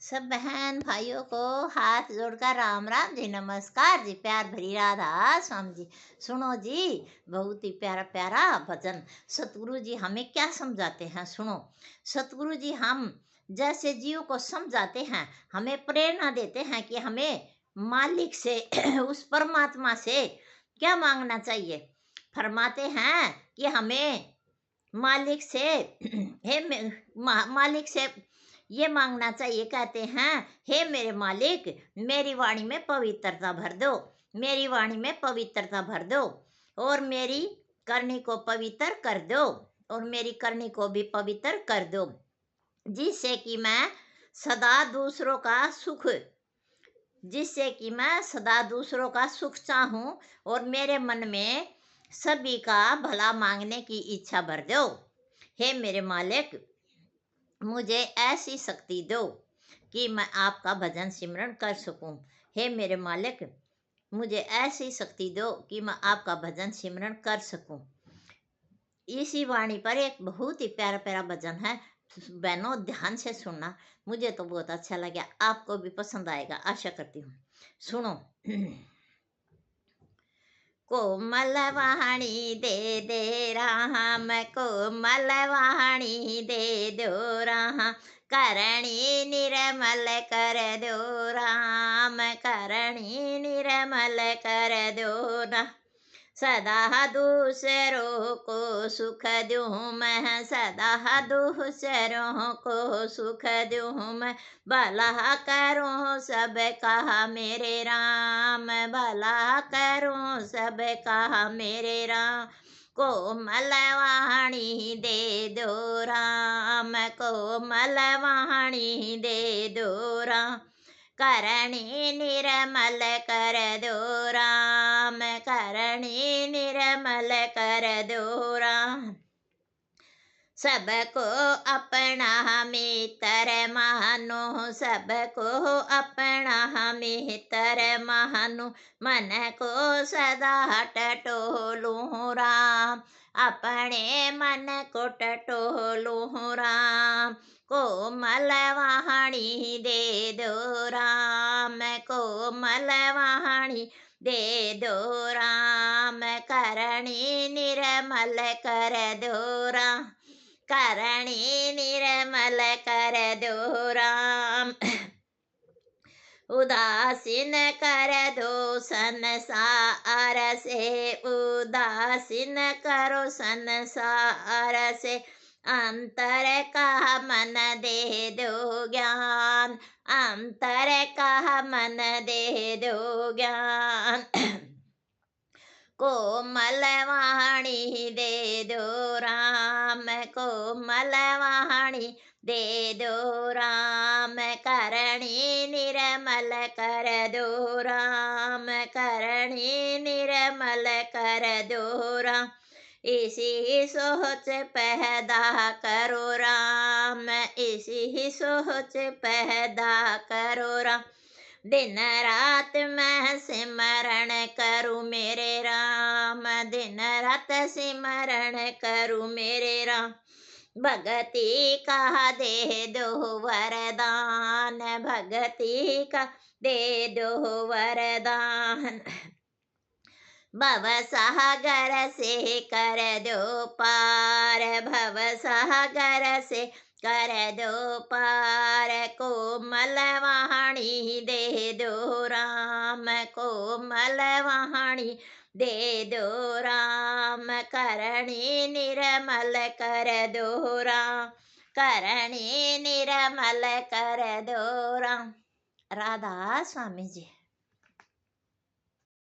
सब बहन भाइयों को हाथ जोड़कर राम राम जी, नमस्कार जी, प्यार भरी राधा स्वामी जी। सुनो जी, बहुत ही प्यारा प्यारा भजन सतगुरु जी हमें क्या समझाते हैं। सुनो, सतगुरु जी हम जैसे जीव को समझाते हैं, हमें प्रेरणा देते हैं कि हमें मालिक से उस परमात्मा से क्या मांगना चाहिए। फरमाते हैं कि हमें मालिक से मालिक से ये मांगना चाहिए। कहते हैं, हे मेरे मालिक, मेरी वाणी में पवित्रता भर दो, मेरी वाणी में पवित्रता भर दो, और मेरी करनी को पवित्र कर दो, और मेरी करनी को भी पवित्र कर दो, जिससे कि मैं सदा दूसरों का सुख जिससे कि मैं सदा दूसरों का सुख चाहूं, और मेरे मन में सभी का भला मांगने की इच्छा भर दो। हे मेरे मालिक, मुझे ऐसी शक्ति दो कि मैं आपका भजन सिमरन कर सकूं। हे मेरे मालिक, मुझे ऐसी शक्ति दो कि मैं आपका भजन सिमरन कर सकूं। इसी वाणी पर एक बहुत ही प्यारा प्यारा भजन है। बहनों, ध्यान से सुनना, मुझे तो बहुत अच्छा लगा, आपको भी पसंद आएगा, आशा करती हूँ। सुनो। कोमल वाणी दे दे राम, कोमल वाणी दे दो राम, करणी निर्मल कर दो राम, करणी निर्मल कर दो ना। सदा दूसरों को सुख दूँ मैं, सदा दूसरों को सुख दूँ मैं, भला करूँ सबका मेरे राम, भला करूँ सबका मेरे राम। कोमल वाणी दे दो राम, कोमल वाणी दे दो राम, करणी निर्मल कर दो राम, करणी निर्मल कर दो राम। सबको अपना मित्र मानो, सबको अपना मित्र मानो, मन को सदा टटोलूं राम, अपने मन को टटोलूं राम। कोमल वाणी दे दो राम, कोमल वाणी दे दो राम, करणी निर्मल कर दो राम, करणी निर्मल कर दो राम। उदासीन कर दो संसार से, उदासीन करो संसार से, अंतर का मन दे दो ज्ञान, अंतर का मन दे दो ज्ञान। कोमल वाणी दे दो राम, कोमल वाणी दे दो राम, करणी निर्मल कर दो राम, करणी निर्मल कर दो राम। इसी सोच पैदा करो राम, इसी सोच पैदा करो राम। दिन रात मैं सिमरण करूँ मेरे राम, दिन रात सिमरण करूँ मेरे राम। भगति का दे दो वरदान, भगति का दे दो वरदान। भव सागर से कर दो पार, भव सागर से कर दो पार। कोमल वाणी दे दो राम, कोमल वाणी दे दो राम, करणी निर्मल कर दो राम, करणी निर्मल कर दो राम। राधा स्वामी जी।